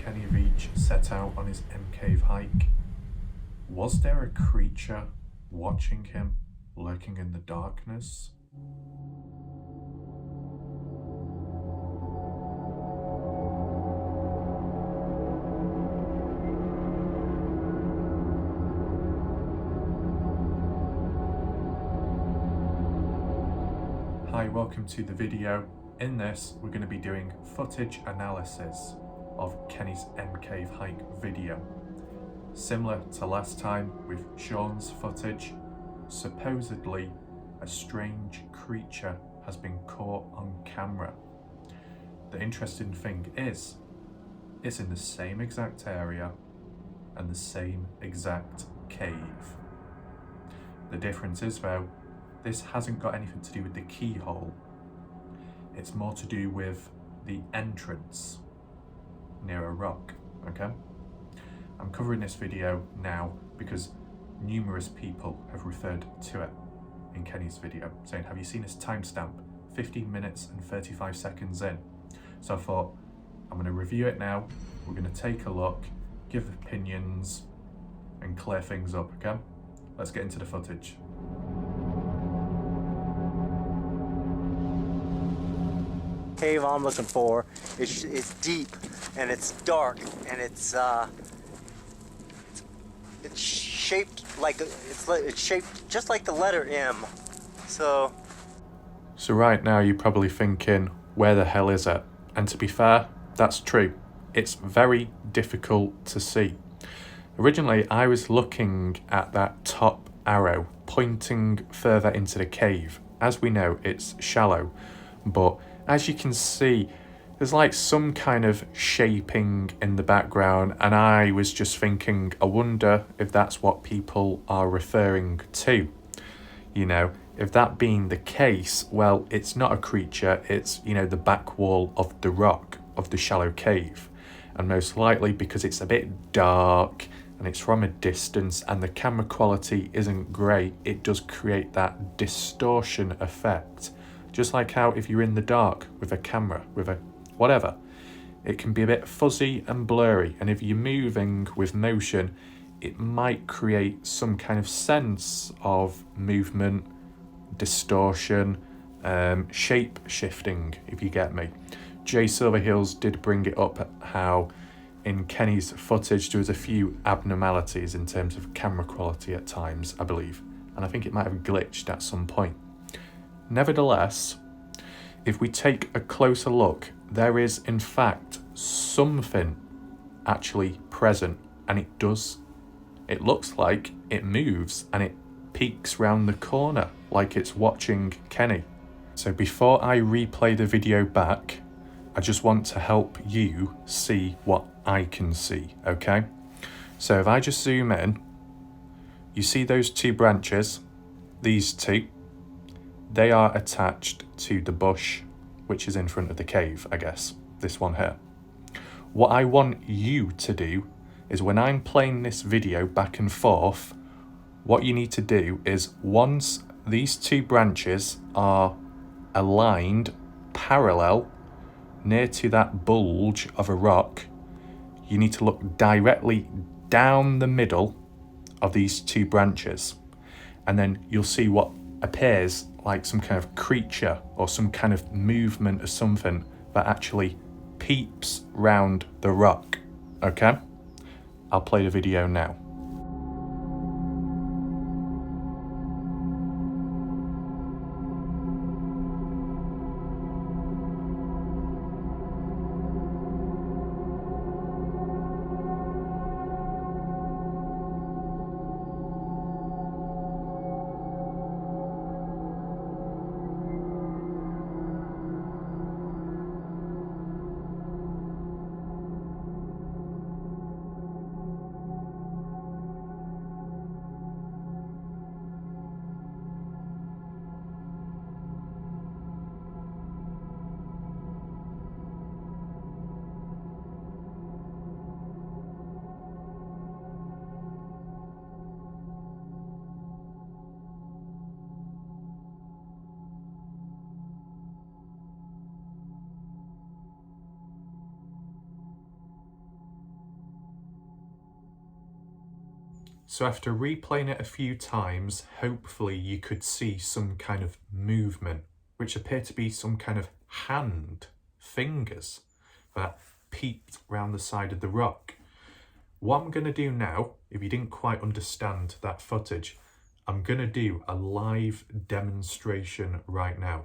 Kenny Veach set out on his cave hike, was there a creature watching him, lurking in the darkness? Hi, welcome to the video. In this, we're going to be doing footage analysis of Kenny's cave hike video. Similar to last time with Sean's footage, supposedly a strange creature has been caught on camera. The interesting thing is, it's in the same exact area and the same exact cave. The difference is though, this hasn't got anything to do with the keyhole. It's more to do with the entrance near a rock, okay? I'm covering this video now because numerous people have referred to it in Kenny's video, saying, have you seen this timestamp? 15 minutes and 35 seconds in. So I thought, I'm going to review it now. We're going to take a look, give opinions, and clear things up, okay? Let's get into the footage. Cave I'm looking for is deep and it's dark and it's shaped like it's shaped just like the letter M. So right now you're probably thinking, where the hell is it? And to be fair, that's true. It's very difficult to see. Originally, I was looking at that top arrow pointing further into the cave. As we know, it's shallow, but as you can see, there's like some kind of shaping in the background, and I was just thinking, I wonder if that's what people are referring to. You know, if that being the case, well, it's not a creature, it's, you know, the back wall of the rock of the shallow cave. And most likely because it's a bit dark and it's from a distance and the camera quality isn't great, it does create that distortion effect. Just like how if you're in the dark with a camera, with a whatever, it can be a bit fuzzy and blurry, and if you're moving with motion, it might create some kind of sense of movement, distortion, shape shifting, if you get me. Jay Silverheels did bring it up how in Kenny's footage there was a few abnormalities in terms of camera quality at times, I believe, and I think it might have glitched at some point. Nevertheless, if we take a closer look, there is in fact something actually present, and it looks like it moves and it peeks round the corner like it's watching Kenny. So before I replay the video back, I just want to help you see what I can see, okay? So if I just zoom in, you see those two branches, these two, they are attached to the bush, which is in front of the cave, I guess, this one here. What I want you to do is when I'm playing this video back and forth, what you need to do is once these two branches are aligned parallel near to that bulge of a rock, you need to look directly down the middle of these two branches, and then you'll see what appears like some kind of creature or some kind of movement or something that actually peeps round the rock, okay? I'll play the video now. So after replaying it a few times, hopefully you could see some kind of movement, which appeared to be some kind of hand, fingers, that peeped round the side of the rock. What I'm going to do now, if you didn't quite understand that footage, I'm going to do a live demonstration right now.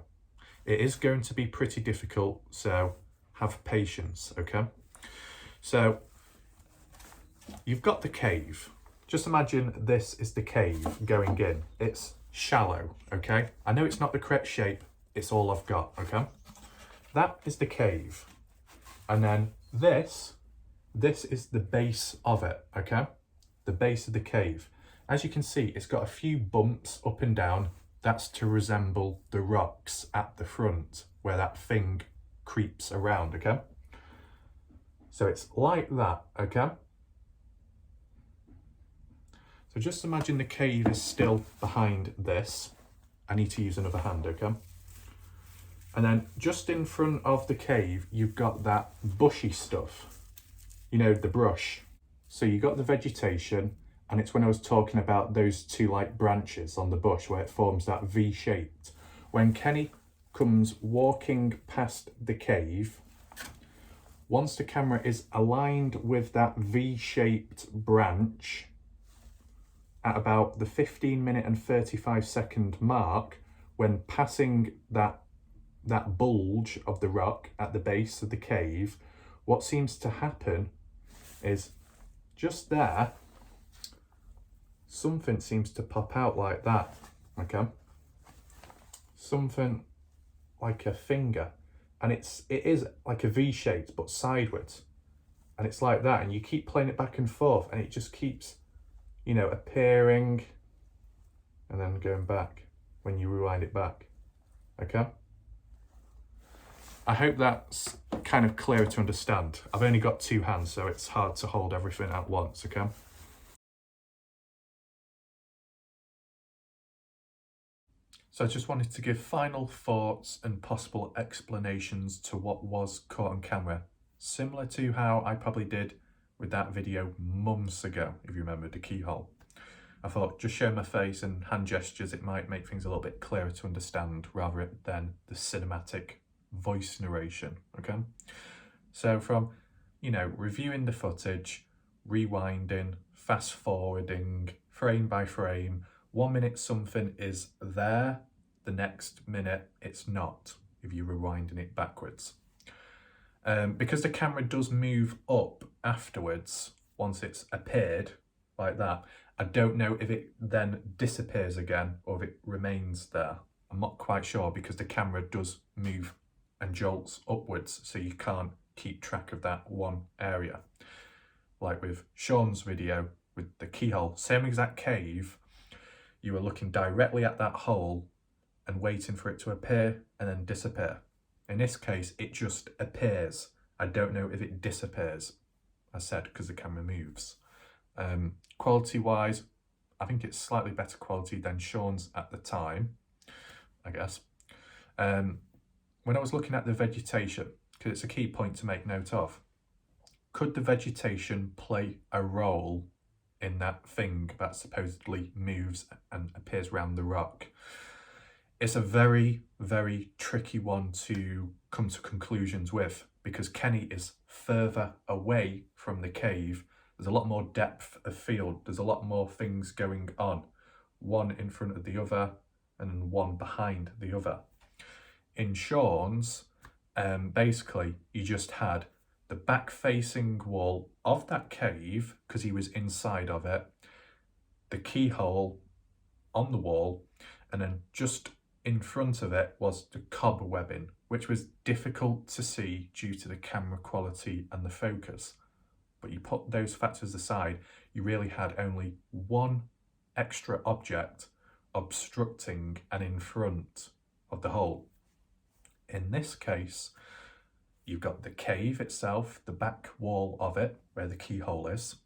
It is going to be pretty difficult, so have patience, okay? So, you've got the cave. Just imagine this is the cave going in. It's shallow, okay? I know it's not the correct shape, it's all I've got, okay? That is the cave. And then this is the base of it, okay? The base of the cave. As you can see, it's got a few bumps up and down. That's to resemble the rocks at the front where that thing creeps around, okay? So it's like that, okay? So just imagine the cave is still behind this. I need to use another hand, okay? And then just in front of the cave, you've got that bushy stuff. You know, the brush. So you got the vegetation, and it's when I was talking about those two like branches on the bush where it forms that V shaped. When Kenny comes walking past the cave, once the camera is aligned with that V-shaped branch, at about the 15-minute and 35-second mark, when passing that bulge of the rock at the base of the cave, what seems to happen is just there, something seems to pop out like that, okay? Something like a finger, and it is like a V shape but sideways, and it's like that, and you keep playing it back and forth, and it just keeps, you know, appearing and then going back when you rewind it back, okay? I hope that's kind of clear to understand. I've only got two hands, so it's hard to hold everything at once, okay? So I just wanted to give final thoughts and possible explanations to what was caught on camera, similar to how I probably did with that video months ago, if you remember, the keyhole. I thought just showing my face and hand gestures, it might make things a little bit clearer to understand rather than the cinematic voice narration, okay? So from, you know, reviewing the footage, rewinding, fast forwarding, frame by frame, 1 minute something is there, the next minute it's not, if you're rewinding it backwards. Because the camera does move up afterwards, once it's appeared like that, I don't know if it then disappears again or if it remains there. I'm not quite sure because the camera does move and jolts upwards, so you can't keep track of that one area. Like with Sean's video with the keyhole, same exact cave, you were looking directly at that hole and waiting for it to appear and then disappear. In this case, it just appears. I don't know if it disappears, I said, because the camera moves. Quality wise, I think it's slightly better quality than Sean's at the time, I guess. When I was looking at the vegetation, because it's a key point to make note of, could the vegetation play a role in that thing that supposedly moves and appears around the rock? It's a very, very tricky one to come to conclusions with, because Kenny is further away from the cave. There's a lot more depth of field. There's a lot more things going on, one in front of the other and one behind the other. In Sean's, basically, you just had the back-facing wall of that cave, because he was inside of it, the keyhole on the wall, and then just in front of it was the cobwebbing, which was difficult to see due to the camera quality and the focus. But you put those factors aside, you really had only one extra object obstructing and in front of the hole. In this case, you've got the cave itself, the back wall of it, where the keyhole is.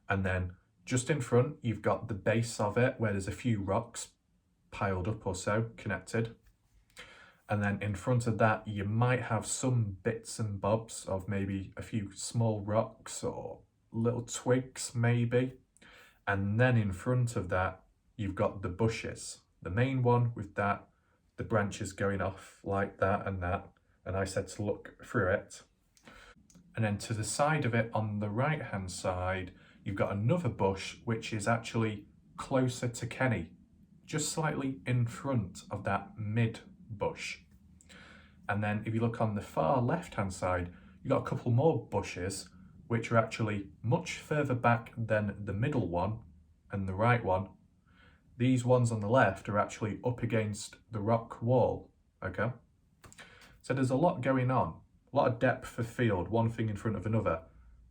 And then just in front, you've got the base of it, where there's a few rocks piled up or so, connected. And then in front of that, you might have some bits and bobs of maybe a few small rocks or little twigs, maybe. And then in front of that, you've got the bushes. The main one with that, the branches going off like that. And I said to look through it. And then to the side of it, on the right-hand side, you've got another bush, which is actually closer to Kenny, just slightly in front of that mid bush. And then if you look on the far left-hand side, you've got a couple more bushes, which are actually much further back than the middle one and the right one. These ones on the left are actually up against the rock wall, okay? So there's a lot going on, a lot of depth of field, one thing in front of another.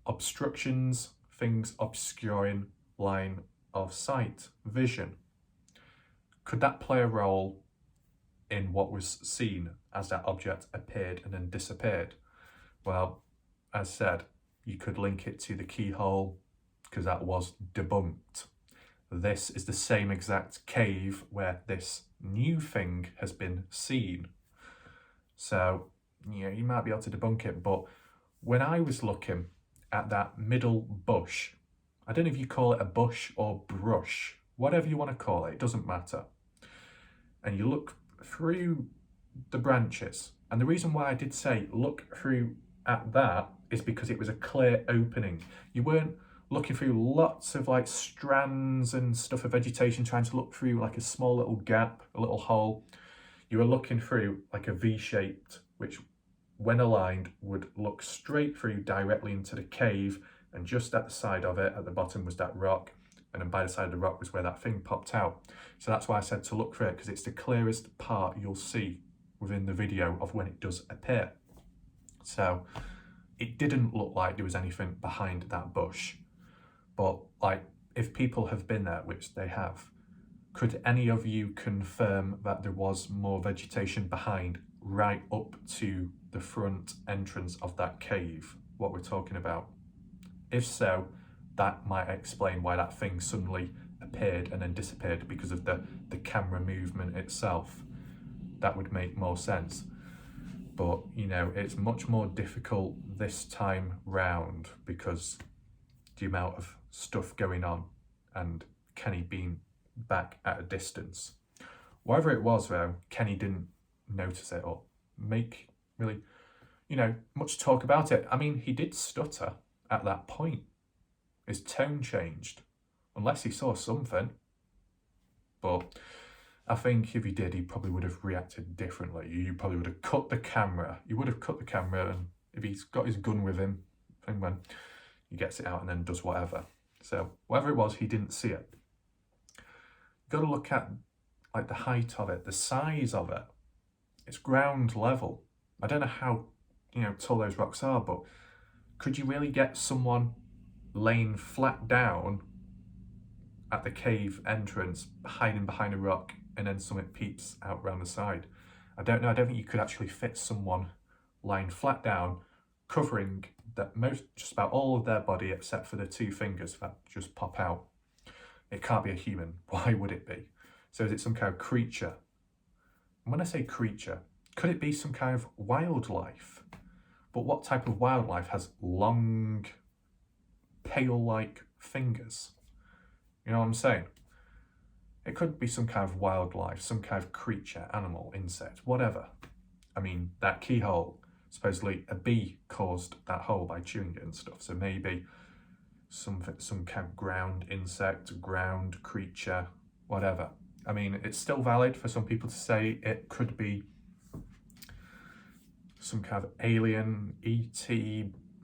Obstructions, things obscuring line of sight, vision. Could that play a role in what was seen as that object appeared and then disappeared? Well, as said, you could link it to the keyhole because that was debunked. This is the same exact cave where this new thing has been seen. So, you might be able to debunk it, but when I was looking at that middle bush, I don't know if you call it a bush or brush, whatever you want to call it doesn't matter. And you look through the branches, and the reason why I did say look through at that is because it was a clear opening. You weren't looking through lots of like strands and stuff of vegetation, trying to look through like a small little gap, a little hole. You were looking through like a V-shaped, which when aligned would look straight through directly into the cave, and just at the side of it, at the bottom, was that rock, and then by the side of the rock was where that thing popped out. So that's why I said to look for it, because it's the clearest part you'll see within the video of when it does appear. So it didn't look like there was anything behind that bush. But like, if people have been there, which they have, could any of you confirm that there was more vegetation behind, right up to the front entrance of that cave, what we're talking about? If so, that might explain why that thing suddenly appeared and then disappeared because of the camera movement itself. That would make more sense. But, it's much more difficult this time round because the amount of stuff going on and Kenny being back at a distance. Whatever it was though, Kenny didn't notice it or make really, much talk about it. I mean, he did stutter at that point. His tone changed, unless he saw something. But I think if he did, he probably would have reacted differently. You probably would have cut the camera. You would have cut the camera, and if he's got his gun with him, and when he gets it out and then does whatever. So whatever it was, he didn't see it. You've got to look at like the height of it, the size of it. It's ground level. I don't know how tall those rocks are, but could you really get someone laying flat down at the cave entrance, hiding behind a rock, and then something peeps out round the side? I don't know. I don't think you could actually fit someone lying flat down, covering just about all of their body except for the two fingers that just pop out. It can't be a human. Why would it be? So is it some kind of creature? And when I say creature, could it be some kind of wildlife? But what type of wildlife has long, pale-like fingers? You know what I'm saying? It could be some kind of wildlife, some kind of creature, animal, insect, whatever. I mean, that keyhole, supposedly a bee caused that hole by chewing it and stuff. So maybe some kind of ground insect, ground creature, whatever. I mean, it's still valid for some people to say it could be some kind of alien, ET,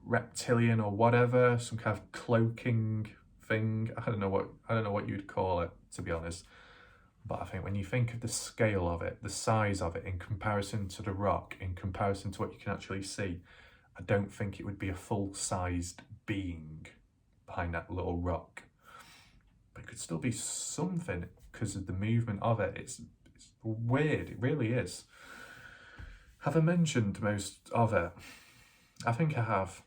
reptilian or whatever, some kind of cloaking thing. I don't know what you'd call it, to be honest. But I think when you think of the scale of it, the size of it in comparison to the rock, in comparison to what you can actually see, I don't think it would be a full-sized being behind that little rock. But it could still be something because of the movement of it. It's weird, it really is. Have I mentioned most of it? I think I have.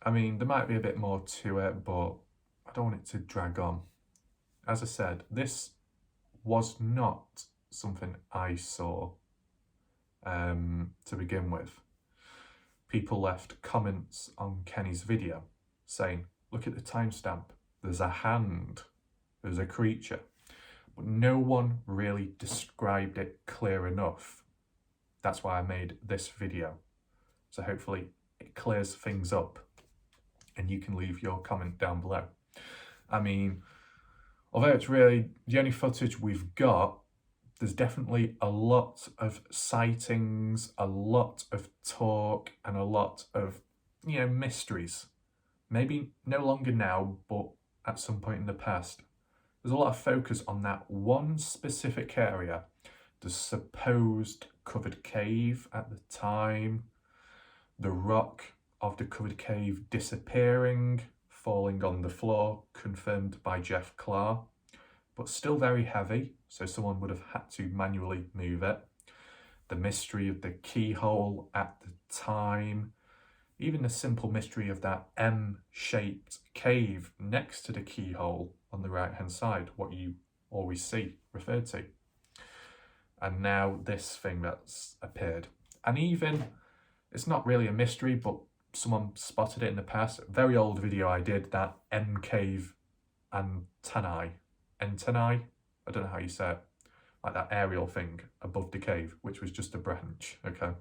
I mean, there might be a bit more to it, but I don't want it to drag on. As I said, this was not something I saw to begin with. People left comments on Kenny's video saying, look at the timestamp, there's a hand. there's a creature. But no one really described it clear enough. That's why I made this video. So hopefully it clears things up and you can leave your comment down below. I mean, although it's really the only footage we've got, there's definitely a lot of sightings, a lot of talk, and a lot of, mysteries. Maybe no longer now, but at some point in the past. There's a lot of focus on that one specific area, the supposed covered cave at the time, the rock of the covered cave disappearing, falling on the floor, confirmed by Jeff Clark, but still very heavy, so someone would have had to manually move it. The mystery of the keyhole at the time, even the simple mystery of that M-shaped cave next to the keyhole on the right-hand side, what you always see referred to. And now this thing that's appeared. And even, it's not really a mystery, but someone spotted it in the past. Very old video I did, that M-cave antennae. Antennae? I don't know how you say it. Like that aerial thing above the cave, which was just a branch, okay?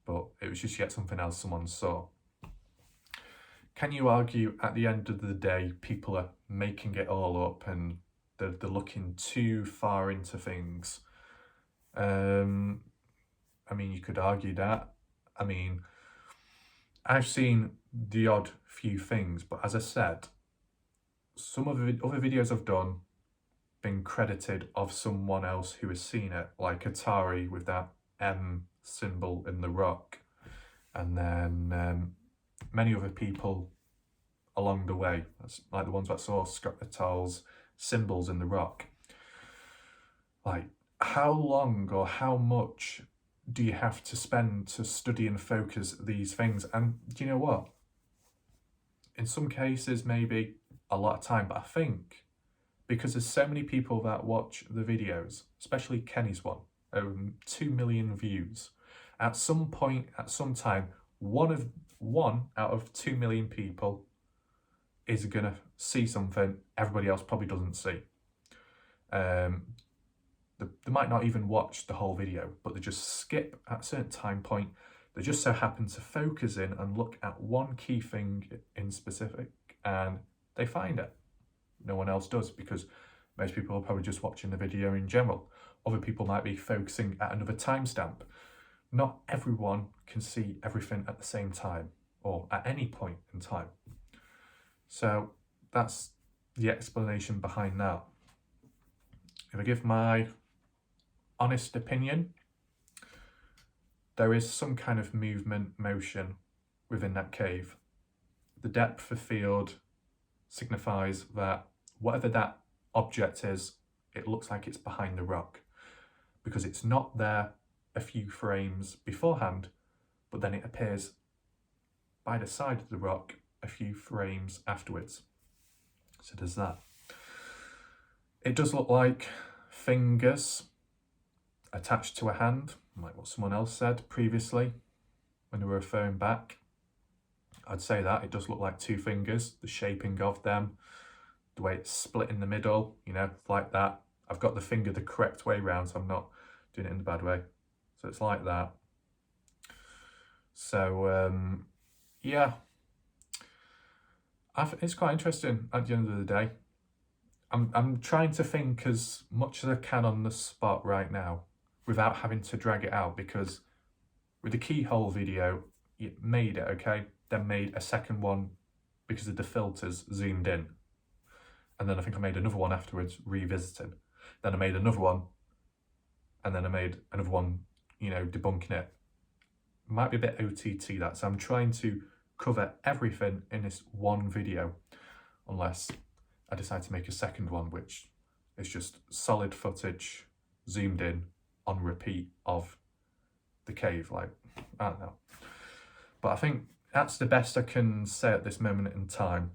But it was just yet something else someone saw. Can you argue at the end of the day people are making it all up and they're looking too far into things? I mean, you could argue that. I mean, I've seen the odd few things, but as I said, some of the other videos I've done been credited of someone else who has seen it, like Atari with that M symbol in the rock, and then many other people along the way, like the ones that saw Scott Attal's symbols in the rock. Like, how long or how much do you have to spend to study and focus these things? And do you know what? In some cases, maybe a lot of time, but I think because there's so many people that watch the videos, especially Kenny's one, 2 million views. At some point, at some time, one out of 2 million people is gonna see something everybody else probably doesn't see. They might not even watch the whole video, but they just skip at a certain time point. They just so happen to focus in and look at one key thing in specific, and they find it. No one else does, because most people are probably just watching the video in general. Other people might be focusing at another timestamp. Not everyone can see everything at the same time or at any point in time. So that's the explanation behind that. If I give my honest opinion, there is some kind of motion within that cave. The depth of field signifies that whatever that object is, it looks like it's behind the rock, because it's not there a few frames beforehand, but then it appears by the side of the rock a few frames afterwards. So there's that. It does look like fingers attached to a hand, like what someone else said previously when they were referring back. I'd say that it does look like two fingers, the shaping of them, the way it's split in the middle, like that. I've got the finger the correct way round, so I'm not doing it in the bad way. So it's like that. So, yeah. It's quite interesting at the end of the day. I'm trying to think as much as I can on the spot right now without having to drag it out, because with the keyhole video, it made it, okay? Then made a second one because of the filters zoomed in. And then I think I made another one afterwards, revisiting. Then I made another one, and then I made another one, debunking it. Might be a bit OTT that, so I'm trying to cover everything in this one video, unless I decide to make a second one, which is just solid footage, zoomed in, on repeat of the cave, like, I don't know. But I think that's the best I can say at this moment in time.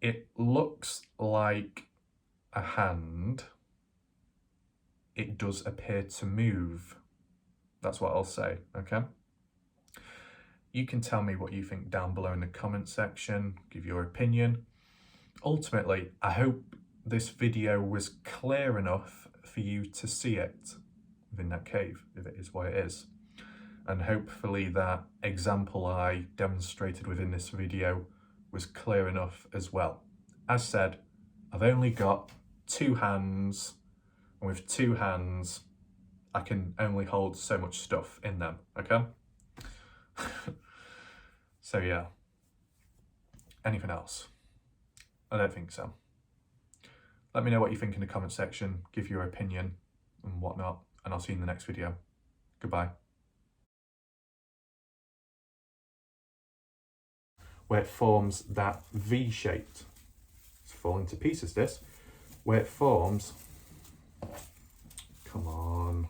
It looks like a hand. It does appear to move. That's what I'll say, okay? You can tell me what you think down below in the comment section, give your opinion. Ultimately, I hope this video was clear enough for you to see it within that cave, if it is what it is. And hopefully that example I demonstrated within this video was clear enough as well. As said, I've only got 2 hands, and with 2 hands, I can only hold so much stuff in them, okay? So yeah. Anything else? I don't think so. Let me know what you think in the comment section, give your opinion and whatnot, and I'll see you in the next video. Goodbye. Where it forms that V shaped, it's falling to pieces this, where it forms, come on,